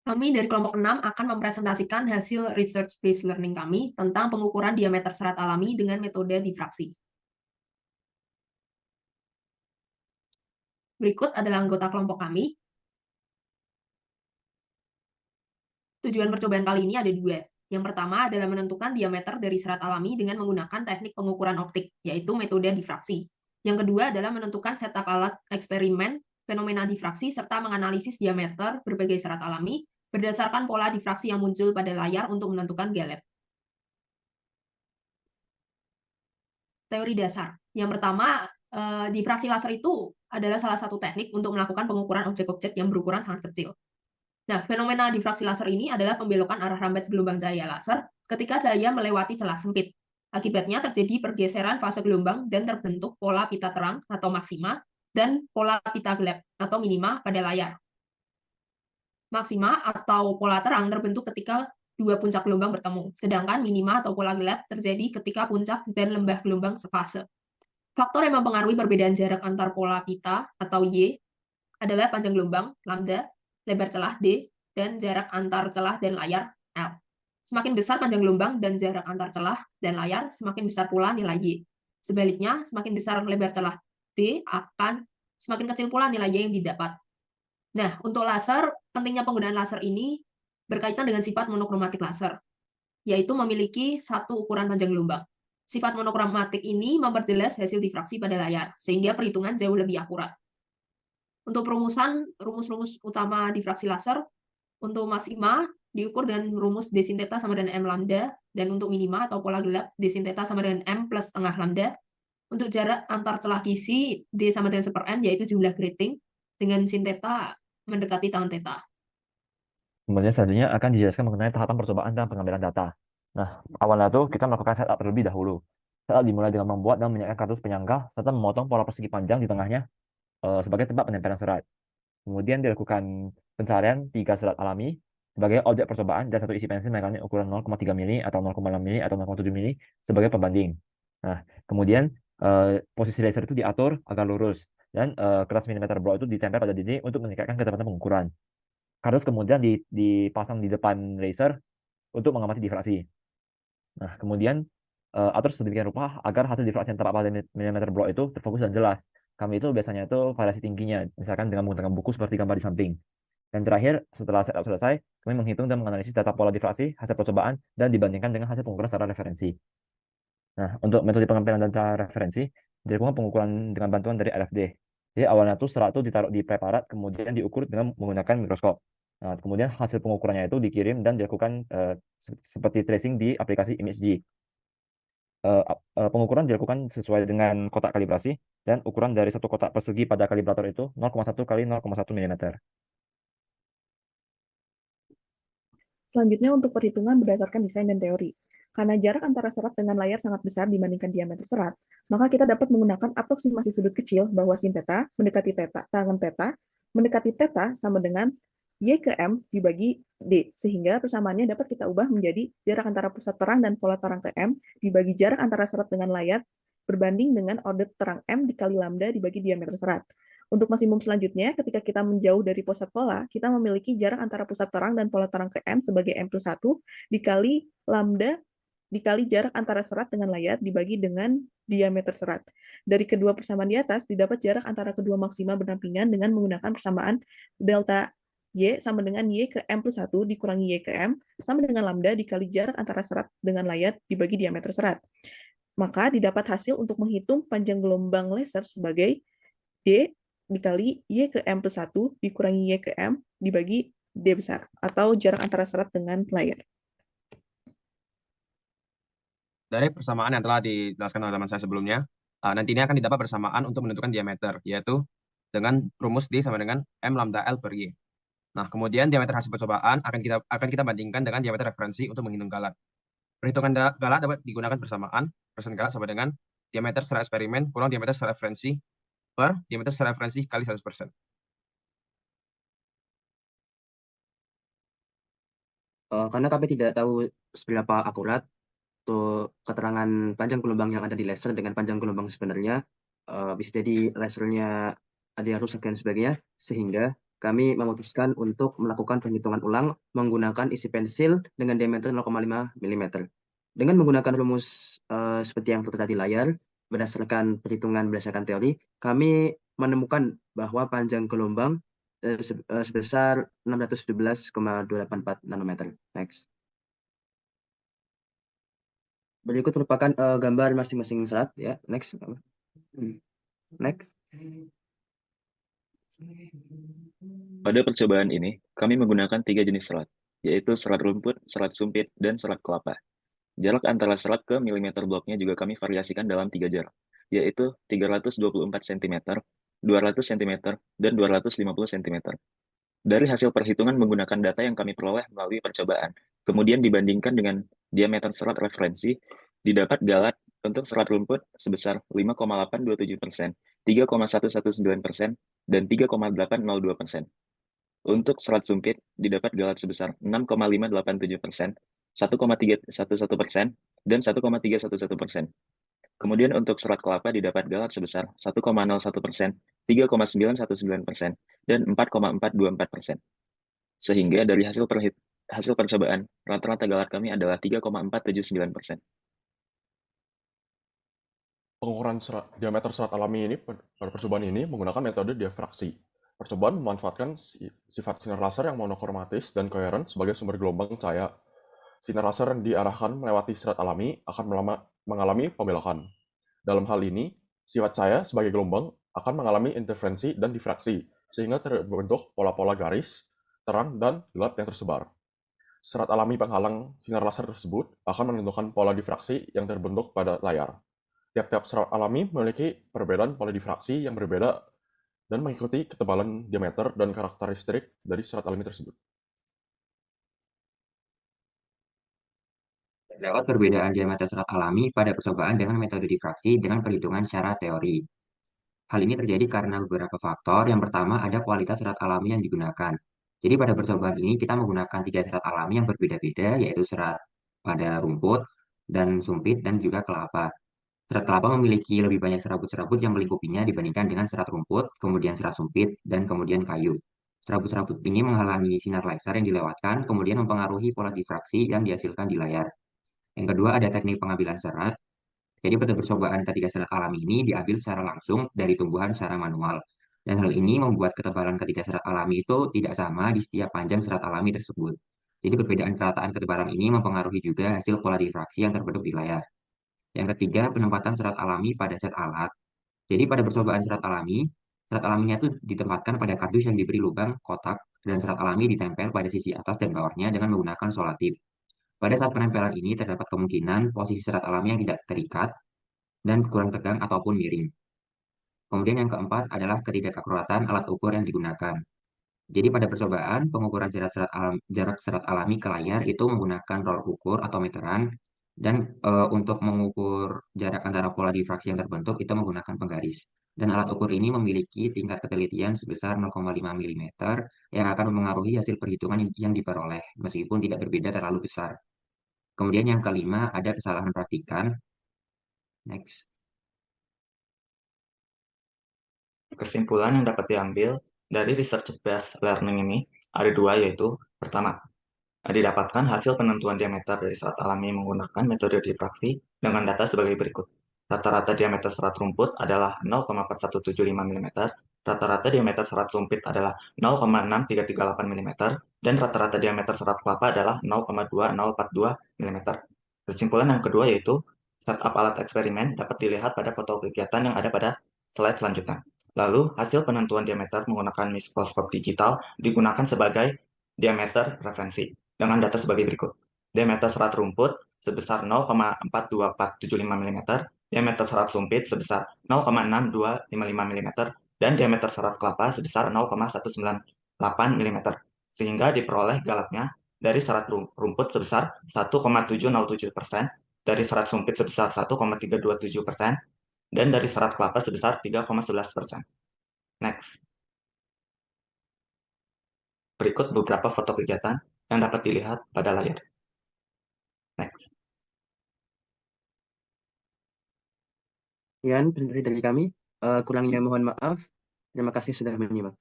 Kami dari kelompok 6 akan mempresentasikan hasil research based learning kami tentang pengukuran diameter serat alami dengan metode difraksi. Berikut adalah anggota kelompok kami. Tujuan percobaan kali ini ada dua. Yang pertama adalah menentukan diameter dari serat alami dengan menggunakan teknik pengukuran optik, yaitu metode difraksi. Yang kedua adalah menentukan setup alat eksperimen, fenomena difraksi, serta menganalisis diameter berbagai serat alami berdasarkan pola difraksi yang muncul pada layar untuk menentukan galet. Teori dasar. Yang pertama, difraksi laser itu adalah salah satu teknik untuk melakukan pengukuran objek-objek yang berukuran sangat kecil. Nah, fenomena difraksi laser ini adalah pembelokan arah rambat gelombang cahaya laser ketika cahaya melewati celah sempit. Akibatnya terjadi pergeseran fase gelombang dan terbentuk pola pita terang atau maksima dan pola pita gelap atau minima pada layar. Maksima atau pola terang terbentuk ketika dua puncak gelombang bertemu, sedangkan minima atau pola gelap terjadi ketika puncak dan lembah gelombang sefase. Faktor yang mempengaruhi perbedaan jarak antar pola pita atau Y adalah panjang gelombang, lambda, lebar celah D, dan jarak antar celah dan layar L. Semakin besar panjang gelombang dan jarak antar celah dan layar, semakin besar pula nilai Y. Sebaliknya, semakin besar lebar celah D akan semakin kecil pula nilai Y yang didapat. Nah, untuk laser, pentingnya penggunaan laser ini berkaitan dengan sifat monokromatik laser, yaitu memiliki satu ukuran panjang gelombang. Sifat monokromatik ini memperjelas hasil difraksi pada layar, sehingga perhitungan jauh lebih akurat. Untuk perumusan, rumus-rumus utama difraksi laser, untuk maksima diukur dengan rumus d sin theta sama dengan m lambda, dan untuk minima atau pola gelap d sin theta sama dengan m plus setengah lambda. Untuk jarak antar celah kisi d sama dengan 1/n, yaitu jumlah grating, dengan sin theta mendekati tan theta. Kemudian selanjutnya akan dijelaskan mengenai tahapan percobaan dan pengambilan data. Nah, awalnya tuh kita melakukan setup terlebih dahulu. Setup dimulai dengan membuat dan menyalakan kardus penyangga serta memotong pola persegi panjang di tengahnya sebagai tempat penempelan serat. Kemudian dilakukan pencarian 3 serat alami sebagai objek percobaan dan satu isi pensil mengalami ukuran 0,3 mili atau 0,6 mili atau 0,7 mili sebagai pembanding. Nah, kemudian posisi laser itu diatur agar lurus dan keras milimeter block itu ditempel pada dinding untuk meningkatkan kecepatan pengukuran. Kardus kemudian dipasang di depan laser untuk mengamati difraksi. Nah, kemudian atur sedemikian rupa agar hasil difraksi yang terdapat pada milimeter block itu terfokus dan jelas. Kami itu biasanya itu variasi tingginya, misalkan dengan menggunakan buku seperti gambar di samping. Dan terakhir, setelah setup selesai, kami menghitung dan menganalisis data pola difraksi, hasil percobaan, dan dibandingkan dengan hasil pengukuran secara referensi. Nah, untuk metode pengambilan data referensi, dilakukan pengukuran dengan bantuan dari LFD. Jadi awalnya tuh serat itu ditaruh di preparat, kemudian diukur dengan menggunakan mikroskop. Nah, kemudian hasil pengukurannya itu dikirim dan dilakukan seperti tracing di aplikasi ImageG. Pengukuran dilakukan sesuai dengan kotak kalibrasi dan ukuran dari satu kotak persegi pada kalibrator itu 0,1 kali 0,1 mm. Selanjutnya untuk perhitungan berdasarkan desain dan teori. Karena jarak antara serat dengan layar sangat besar dibandingkan diameter serat, maka kita dapat menggunakan aproksimasi sudut kecil bahwa sin theta mendekati theta, tangan theta mendekati theta sama dengan Y ke M dibagi D, sehingga persamaannya dapat kita ubah menjadi jarak antara pusat terang dan pola terang ke M dibagi jarak antara serat dengan layar berbanding dengan order terang M dikali lambda dibagi diameter serat. Untuk maksimum selanjutnya, ketika kita menjauh dari pusat pola, kita memiliki jarak antara pusat terang dan pola terang ke M sebagai M plus 1 dikali lambda dikali jarak antara serat dengan layar dibagi dengan diameter serat. Dari kedua persamaan di atas, didapat jarak antara kedua maksima berdampingan dengan menggunakan persamaan delta Y sama dengan Y ke M plus 1 dikurangi Y ke M sama dengan lambda dikali jarak antara serat dengan layar dibagi diameter serat. Maka didapat hasil untuk menghitung panjang gelombang laser sebagai D dikali Y ke M plus 1 dikurangi Y ke M dibagi D besar, atau jarak antara serat dengan layar. Dari persamaan yang telah dijelaskan oleh teman saya sebelumnya, nanti ini akan didapat persamaan untuk menentukan diameter, yaitu dengan rumus D sama dengan M lambda L per Y. Nah, kemudian diameter hasil percobaan akan kita bandingkan dengan diameter referensi untuk menghitung galat. Perhitungan galat dapat digunakan persamaan persen galat sama dengan diameter secara eksperimen kurang diameter secara referensi per diameter secara referensi kali 100%. Karena kami tidak tahu seberapa akurat untuk keterangan panjang gelombang yang ada di laser dengan panjang gelombang sebenarnya, bisa jadi lasernya ada yang rusak dan sebagainya, sehingga kami memutuskan untuk melakukan perhitungan ulang menggunakan isi pensil dengan diameter 0,5 mm. Dengan menggunakan rumus seperti yang tertera di layar, berdasarkan perhitungan berdasarkan teori, kami menemukan bahwa panjang gelombang sebesar 617,284 nanometer. Next. Berikut merupakan gambar masing-masing serat ya. Next. Next. Pada percobaan ini, kami menggunakan 3 jenis serat, yaitu serat rumput, serat sumpit, dan serat kelapa. Jarak antara serat ke milimeter bloknya juga kami variasikan dalam 3 jarak, yaitu 324 cm, 200 cm, dan 250 cm. Dari hasil perhitungan menggunakan data yang kami peroleh melalui percobaan, kemudian dibandingkan dengan diameter serat referensi, didapat galat untuk serat rumput sebesar 5,827%, 3,119%, dan 3,802%. Untuk serat sumpit, didapat galat sebesar 6,587%, 1,311%, dan 1,311%. Kemudian untuk serat kelapa didapat galat sebesar 1,01%, 3,919%, dan 4,424%. Sehingga dari hasil percobaan, rata-rata galat kami adalah 3,479%. Pengukuran diameter serat alami ini pada percobaan ini menggunakan metode diffraksi. Percobaan memanfaatkan sifat sinar laser yang monokromatis dan koheren sebagai sumber gelombang cahaya. Sinar laser yang diarahkan melewati serat alami akan mengalami pembelokan. Dalam hal ini, sifat cahaya sebagai gelombang akan mengalami interferensi dan difraksi, sehingga terbentuk pola-pola garis, terang, dan gelap yang tersebar. Serat alami penghalang sinar laser tersebut akan menentukan pola difraksi yang terbentuk pada layar. Tiap-tiap serat alami memiliki perbedaan pola difraksi yang berbeda dan mengikuti ketebalan diameter dan karakteristik dari serat alami tersebut. Terdapat perbedaan diameter serat alami pada percobaan dengan metode difraksi dengan perhitungan secara teori. Hal ini terjadi karena beberapa faktor. Yang pertama, ada kualitas serat alami yang digunakan. Jadi pada percobaan ini kita menggunakan 3 serat alami yang berbeda-beda, yaitu serat pada rumput, dan sumpit, dan juga kelapa. Serat kelapa memiliki lebih banyak serabut-serabut yang melingkupinya dibandingkan dengan serat rumput, kemudian serat sumpit, dan kemudian kayu. Serabut-serabut ini menghalangi sinar laser yang dilewatkan, kemudian mempengaruhi pola difraksi yang dihasilkan di layar. Yang kedua, ada teknik pengambilan serat. Jadi pada percobaan ketiga serat alami ini diambil secara langsung dari tumbuhan secara manual. Dan hal ini membuat ketebalan ketiga serat alami itu tidak sama di setiap panjang serat alami tersebut. Jadi perbedaan kerataan ketebalan ini mempengaruhi juga hasil pola difraksi yang terbentuk di layar. Yang ketiga, penempatan serat alami pada set alat. Jadi pada percobaan serat alaminya itu ditempatkan pada kardus yang diberi lubang kotak dan serat alami ditempel pada sisi atas dan bawahnya dengan menggunakan solatip. Pada saat penempelan ini terdapat kemungkinan posisi serat alami yang tidak terikat dan kurang tegang ataupun miring. Kemudian yang keempat adalah ketidakakuratan alat ukur yang digunakan. Jadi pada percobaan, pengukuran jarak serat alami ke layar itu menggunakan roller ukur atau meteran, dan untuk mengukur jarak antara pola difraksi yang terbentuk itu menggunakan penggaris. Dan alat ukur ini memiliki tingkat ketelitian sebesar 0,5 mm yang akan mempengaruhi hasil perhitungan yang diperoleh, meskipun tidak berbeda terlalu besar. Kemudian yang kelima ada kesalahan praktikan. Next. Kesimpulan yang dapat diambil dari research-based learning ini ada dua, yaitu pertama, didapatkan hasil penentuan diameter dari serat alami menggunakan metode difraksi dengan data sebagai berikut. Rata-rata diameter serat rumput adalah 0,4175 mm, rata-rata diameter serat sumpit adalah 0,6338 mm, dan rata-rata diameter serat kelapa adalah 0,2042 mm. Kesimpulan yang kedua yaitu, setup alat eksperimen dapat dilihat pada foto kegiatan yang ada pada slide selanjutnya. Lalu, hasil penentuan diameter menggunakan mikroskop digital digunakan sebagai diameter referensi dengan data sebagai berikut. Diameter serat rumput sebesar 0,42475 mm, diameter serat sumpit sebesar 0,6255 mm, dan diameter serat kelapa sebesar 0,198 mm, sehingga diperoleh galatnya dari serat rumput sebesar 1,707%, dari serat sumpit sebesar 1,327%, dan dari serat kelapa sebesar 3,11%. Next. Berikut beberapa foto kegiatan yang dapat dilihat pada layar. Next. Sekian dari kami. Kurangnya mohon maaf. Terima kasih sudah menyimak.